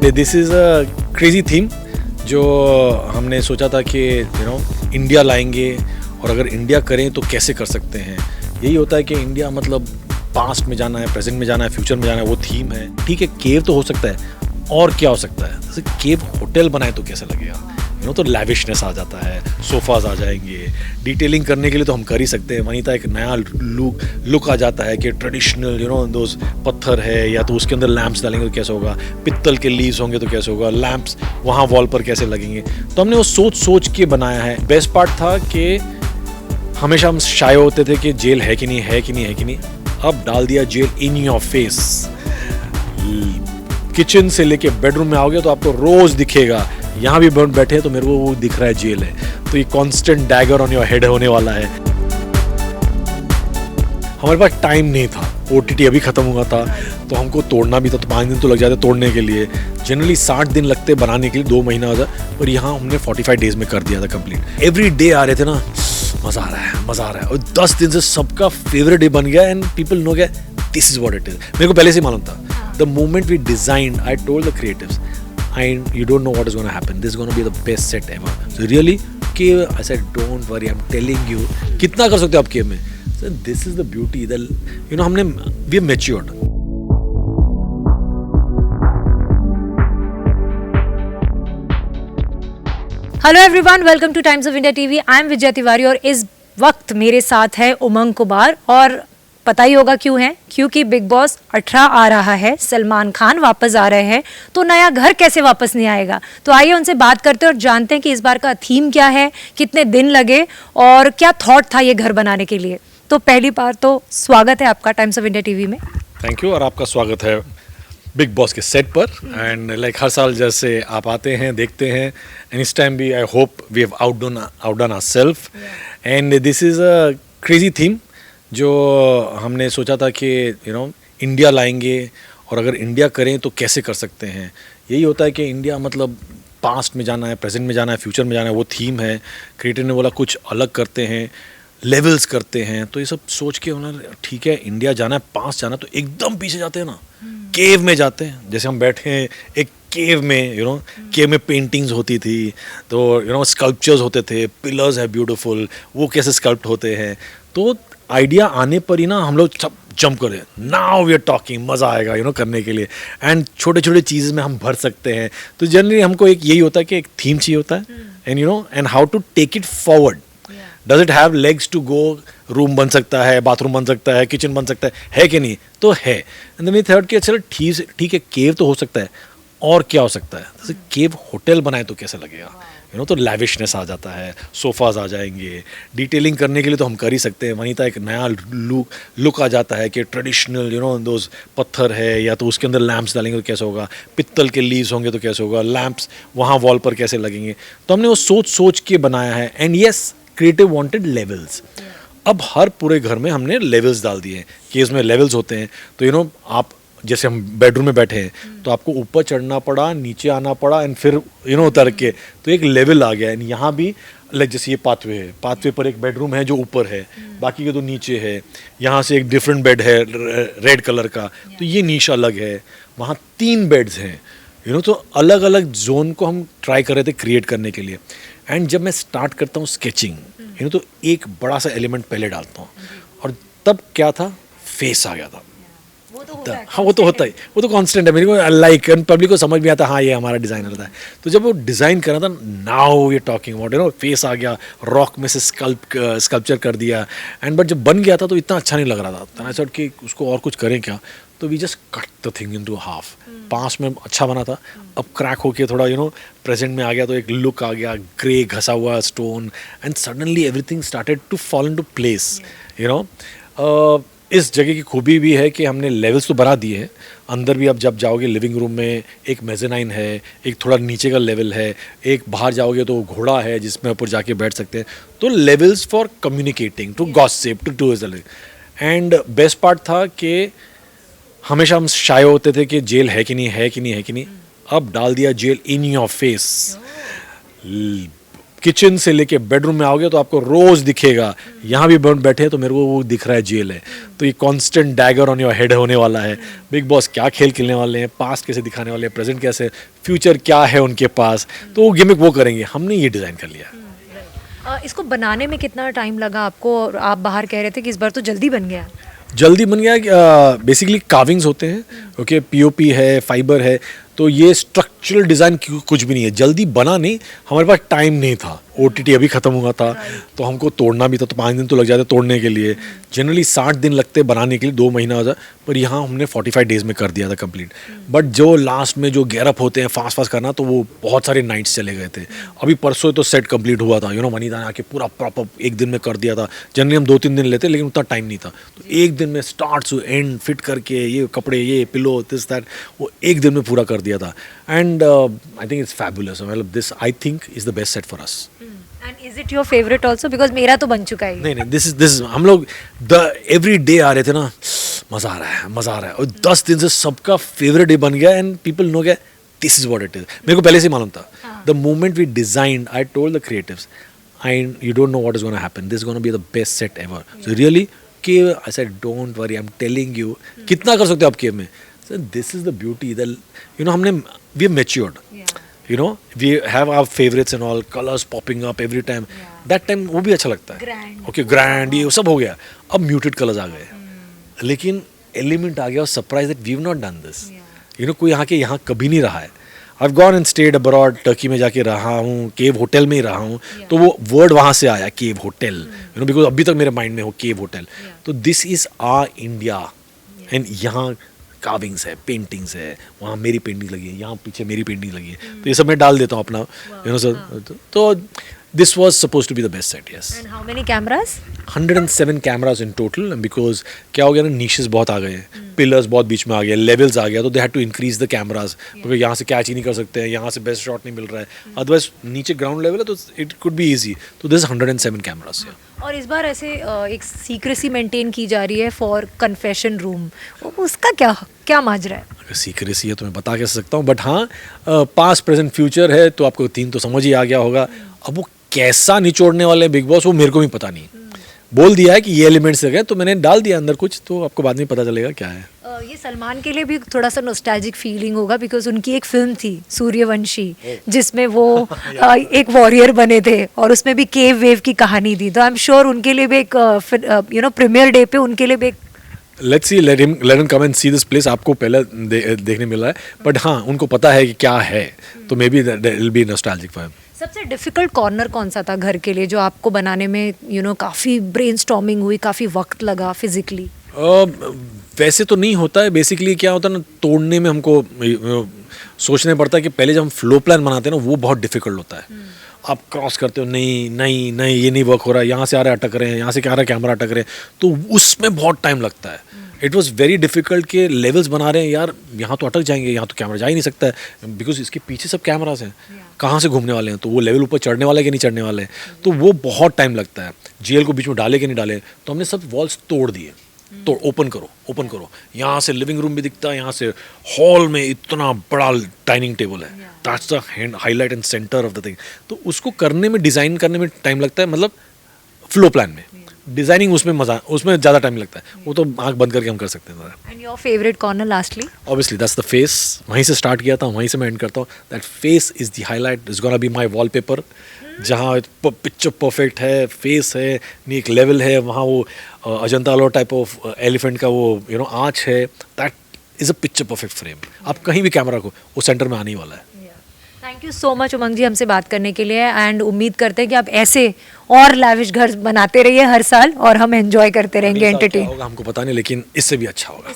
This is a crazy theme जो हमने सोचा था कि इंडिया लाएंगे और अगर इंडिया करें तो कैसे कर सकते हैं। यही होता है कि इंडिया मतलब पास्ट में जाना है, प्रेजेंट में जाना है, फ्यूचर में जाना है, वो थीम है। ठीक है, केव तो हो सकता है और क्या हो सकता है, जैसे केव होटल बनाए तो कैसा लगेगा, तो लैविशनेस आ जाता है, सोफाज आ जाएंगे। डिटेलिंग करने के लिए तो हम कर ही सकते हैं, वनीता एक नया लुक आ जाता है कि ट्रेडिशनल दोज पत्थर है, या तो उसके अंदर लैंप्स डालेंगे तो कैसा होगा, पित्तल के लीव्स होंगे तो कैसे होगा, लैंप्स वहाँ वॉल पर कैसे लगेंगे। तो हमने वो सोच के बनाया है। बेस्ट पार्ट था कि हमेशा हम शाय होते थे कि जेल है कि नहीं है कि नहीं है कि नहीं, अब डाल दिया gel in your face. Kitchen से लेके बेडरूम में आओगे तो आपको रोज दिखेगा, यहाँ भी बैठे हैं तो मेरे को वो दिख रहा है जेल है। तो ये constant dagger on your head होने वाला है। हमारे पास टाइम नहीं था, OTT अभी खत्म हुआ था तो हमको तोड़ना भी था, तो 5 दिन तो लग जाते तोड़ने के लिए। जनरली 60 दिन लगते बनाने के लिए, 2 महीना होता, और यहाँ हमने 45 डेज में कर दिया था कंप्लीट। एवरी डे आ रहे थे ना, मज़ा आ रहा है मज़ा आ रहा है, और 10 दिन से सबका फेवरेट डे बन गया एंड पीपल नो गया this is what it is. मेरे को पहले से मालूम था। The moment we designed, I told the creatives, you don't know what is going to happen, this is going to be the best set ever. So really cave, I said don't worry, I'm telling you, कितना कर सकते हो आप केव में। So this is the beauty, हमने we have matured. Hello everyone, welcome to Times of India TV. I am Vijay Tiwari और इस वक्त मेरे साथ है उमंग कुमार। और पता ही होगा क्यों है, क्योंकि बिग बॉस 18 आ रहा है, सलमान खान वापस आ रहे हैं, तो नया घर कैसे वापस नहीं आएगा। तो आइए उनसे बात करते हैं और जानते हैं कि इस बार का थीम क्या है, कितने दिन लगे और क्या थॉट था ये घर बनाने के लिए। तो पहली बार तो स्वागत है आपका टाइम्स ऑफ इंडिया टीवी में। Thank you. और आपका स्वागत है बिग बॉस के सेट पर। एंड लाइक हर साल जैसे आप आते हैं, देखते हैं, एंड इस टाइम भी I hope we have outdone ourselves. And this is a crazy theme जो हमने सोचा था कि इंडिया लाएंगे और अगर इंडिया करें तो कैसे कर सकते हैं। यही होता है कि इंडिया मतलब पास्ट में जाना है, प्रेजेंट में जाना है, फ्यूचर में जाना है, वो थीम है। क्रिएटर ने बोला कुछ अलग करते हैं, लेवल्स करते हैं, तो ये सब सोच के उन्होंने ठीक है इंडिया जाना है, पास्ट जाना है, तो एकदम पीछे जाते हैं ना, केव में जाते हैं। जैसे हम बैठे हैं एक केव में, केव में पेंटिंग्स होती थी, तो स्कल्पचर्स होते थे, पिलर्स है ब्यूटीफुल, वो कैसे स्कल्प्ट होते हैं। तो आइडिया आने पर ही ना हम लोग सब जंप करें, नाउ वी आर टॉकिंग, मज़ा आएगा करने के लिए। एंड छोटे छोटे चीज़ में हम भर सकते हैं। तो जनरली हमको एक यही होता है कि एक थीम चाहिए होता है, and and how to take it forward. Does it have legs to go, room बन सकता है, बाथरूम बन सकता है, किचन बन सकता है कि नहीं, तो है। एंड देन थर्ड कि चलो ठीक है, केव तो हो सकता है और क्या हो सकता है, जैसे केव होटल बनाए तो कैसा लगेगा, तो लैविशनेस आ जाता है, सोफाज आ जाएंगे। डिटेलिंग करने के लिए तो हम कर ही सकते हैं, वनीता एक नया लुक आ जाता है कि ट्रेडिशनल दोज पत्थर है, या तो उसके अंदर लैंप्स डालेंगे तो कैसा होगा, पित्तल के लीव्स होंगे तो कैसे होगा, लैंप्स वहाँ वॉल पर कैसे लगेंगे। तो हमने वो सोच के बनाया है। And yes, creative wanted levels. अब हर पूरे घर में हमने लेवल्स डाल दिए हैं कि इसमें लेवल्स होते हैं। तो आप जैसे हम बेडरूम में बैठे हैं तो आपको ऊपर चढ़ना पड़ा, नीचे आना पड़ा, एंड फिर उतर के तो एक लेवल आ गया। एंड यहाँ भी लाइक जैसे ये पाथवे है, पाथवे पर एक बेडरूम है जो ऊपर है, बाकी के तो नीचे है। यहाँ से एक डिफरेंट बेड है रेड कलर का, तो ये नीश अलग है। वहाँ 3 बेड्स हैं, तो अलग अलग जोन को हम ट्राई कर रहे थे क्रिएट करने के लिए। एंड जब मैं स्टार्ट करता हूँ स्केचिंग, तो एक बड़ा सा एलिमेंट पहले डालता हूँ, और तब क्या था, फेस आ गया था। हाँ, वो तो होता ही, वो तो कांस्टेंट है। मेरे को लाइक पब्लिक को समझ में आता, हाँ ये हमारा डिज़ाइन होता है। तो जब वो डिज़ाइन करना था, now we talking about face आ गया, रॉक में से स्कल्पचर कर दिया। एंड बट जब बन गया था तो इतना अच्छा नहीं लग रहा था। ऐसा कि उसको और कुछ करें क्या, तो we just cut the thing into half. पास में अच्छा बना था, अब क्रैक होके थोड़ा प्रेजेंट में आ गया, तो एक लुक आ गया, ग्रे घसा हुआ stone, and suddenly everything started to fall into place. इस जगह की खूबी भी है कि हमने लेवल्स तो बना दिए हैं। अंदर भी अब जब जाओगे लिविंग रूम में एक मेज़ेनाइन है, एक थोड़ा नीचे का लेवल है, एक बाहर जाओगे तो घोड़ा है जिसमें ऊपर जाके बैठ सकते हैं। तो levels for communicating, to gossip, to tourism. And best part था कि हमेशा हम शाय होते थे कि जेल है कि नहीं है कि नहीं है कि नहीं, अब डाल दिया gel in your face. Kitchen से लेके बेडरूम में आओगे तो आपको रोज दिखेगा, यहाँ भी बैठे हैं तो मेरे को वो दिख रहा है जेल है। तो ये constant dagger on your head होने वाला है। बिग बॉस क्या खेल खेलने वाले हैं, पास्ट कैसे दिखाने वाले हैं, प्रेजेंट कैसे, फ्यूचर क्या है उनके पास, तो वो गिमिक वो करेंगे। हमने ये डिज़ाइन कर लिया। इसको बनाने में कितना टाइम लगा आपको? और आप बाहर कह रहे थे कि इस बार तो जल्दी बन गया। जल्दी बन गया। बेसिकली कार्विंग्स होते हैं, ओके, पीओपी है, फाइबर है, तो ये स्ट्रक्चरल डिज़ाइन कुछ भी नहीं है। जल्दी बना नहीं, हमारे पास टाइम नहीं था। ओटीटी अभी ख़त्म हुआ था तो हमको तोड़ना भी था, तो 5 दिन तो लग जाते तोड़ने के लिए। जनरली 60 दिन लगते बनाने के लिए, 2 महीना हो जाए, पर यहाँ हमने 45 डेज़ में कर दिया था कंप्लीट। बट जो लास्ट में जो गैरअप होते हैं फास्ट करना, तो वो बहुत सारे नाइट्स चले गए थे। अभी परसों तो सेट कंप्लीट हुआ था, वनीता ने आके पूरा प्रॉपर 1 दिन में कर दिया था। जनरली हम 2-3 दिन लेते, लेकिन उतना टाइम नहीं था, तो 1 दिन में स्टार्ट टू एंड फिट करके ये कपड़े, ये पिलो, दिस दैट, वो 1 दिन में पूरा कर दिया था। And I think it's fabulous. मतलब this I think is the best set for us. And is it your favourite also? Because मेरा तो बन चुका है। नहीं, दिस इज हम लोग एवरी डे आ रहे थे ना, मज़ा आ रहा है, और 10 दिन से सबका फेवरेट डे बन गया। एंड पीपल नो गया this is what it is. मेरे को पहले से मालूम था। The moment we designed, I told the creatives, you don't know what is going to happen. This is going to be the best set ever. So really, cave, I said, don't worry, I'm telling you. कितना कर सकते हो आप केव में? So this is the beauty. हमने we have matured. We have our favorites and all, colors popping up every time. That time वो भी अच्छा लगता है. Grand. Okay, grand, ये सब हो गया. अब muted colors आ गए. लेकिन element आ गया और surprise that we've not done this. कोई यहाँ कभी नहीं रहा है. I've gone and stayed abroad, Turkey में जाके रहा हूँ, केव होटल में ही रहा हूँ, तो वो वर्ड वहाँ से आया, केव होटल, बिकॉज अभी तक मेरे माइंड में हो केव होटल। तो this is our India, and यहाँ कार्विंग्स है, पेंटिंग्स है, वहाँ मेरी पेंटिंग लगी है, यहाँ पीछे मेरी पेंटिंग लगी है, तो ये सब मैं डाल देता हूँ अपना, सर। तो this was supposed to be the best set, yes. And how many cameras? 107 cameras in total, because क्या हो गया ना, niches बहुत आ गए, pillars बहुत बीच में आ गए, levels आ गया, तो they had to increase the cameras, because यहाँ से catch ही नहीं कर सकते हैं, यहाँ से best shot नहीं मिल रहा है, otherwise नीचे ground level है तो it could be easy, तो this is 107 cameras, yeah. और इस बार ऐसे एक सीक्रेसी मेंटेन की जा रही है फॉर कन्फेशन रूम, उसका क्या माजरा है? अगर सीक्रेसी है तो मैं बता के सकता हूँ, बट हाँ, पास्ट प्रेजेंट फ्यूचर है, तो आपको 3 तो समझ ही आ गया होगा। अब वो कैसा निचोड़ने वाले बिग बॉस, वो मेरे को भी पता नहीं। बोल दिया है कि ये एलिमेंट्स लगे, तो मैंने डाल दिया अंदर कुछ, तो आपको बाद में पता चलेगा क्या है। ये सलमान के लिए भी थोड़ा सा नॉस्टैल्जिक फीलिंग होगा, बिकॉज उनकी एक फिल्म थी सूर्यवंशी, जिसमें वो एक वॉरियर बने थे, और उसमें भी केव वेव की कहानी थी, तो आई एम श्योर उनके लिए भी एक प्रीमियर डे पे उनके लिए भी एक let's see, let him come and see this place. आपको पहले देखने मिल रहा है, बट हाँ, उनको पता है कि क्या है, तो may be it will be nostalgic for him. सबसे डिफिकल्ट कॉर्नर कौन सा था घर के लिए, जो आपको बनाने में काफ़ी ब्रेनस्टॉर्मिंग हुई, काफ़ी वक्त लगा फिजिकली? वैसे तो नहीं होता है, बेसिकली क्या होता है ना, तोड़ने में हमको सोचना पड़ता है कि पहले जब हम फ्लो प्लान बनाते हैं ना, वो बहुत डिफिकल्ट होता है। आप क्रॉस करते हो, नहीं ये नहीं वर्क हो रहा है, यहाँ से आ रहा है अटक रहे हैं, यहाँ से क्या आ रहा है कैमरा अटक रहे हैं, तो उसमें बहुत टाइम लगता है। इट वॉज वेरी डिफिकल्ट के लेवल्स बना रहे हैं यार, यहाँ तो अटक जाएंगे, यहाँ तो कैमरा जा ही नहीं सकता है, बिकॉज इसके पीछे सब कैमरास हैं, कहाँ से घूमने वाले हैं, तो वो लेवल ऊपर चढ़ने वाले कि नहीं चढ़ने वाले हैं, तो वो बहुत टाइम लगता है। जेल को बीच में डाले कि नहीं डाले, तो हमने सब वॉल्स तोड़ दिए, तो ओपन करो, यहाँ से लिविंग रूम भी दिखता है, यहाँ से हॉल में इतना बड़ा डाइनिंग टेबल है, that's the highlight and centre of the thing. तो उसको करने में, डिज़ाइन करने में टाइम लगता है, मतलब फ्लो प्लान में। डिजाइनिंग उसमें ज़्यादा टाइम लगता है, वो तो आंख बंद करके हम कर सकते हैं। And your favourite corner lastly? Obviously that's the face, वहीं से स्टार्ट किया था, वहीं से मैं एंड करता हूँ। That face is the highlight, is gonna be my wallpaper, जहाँ पिक्चर परफेक्ट है, फेस है, नहीं एक लेवल है, वहाँ वो Ajanta Ellora type of elephant का वो आँच है, that is a picture perfect frame. आप कहीं भी कैमरा को, वो सेंटर में आने ही वाला है। थैंक यू सो मच उमंग जी हमसे बात करने के लिए, एंड उम्मीद करते हैं कि आप ऐसे और लैविश घर बनाते रहिए हर साल, और हम एंजॉय करते रहेंगे, एंटरटेन होगा हमको पता नहीं, लेकिन इससे भी अच्छा होगा।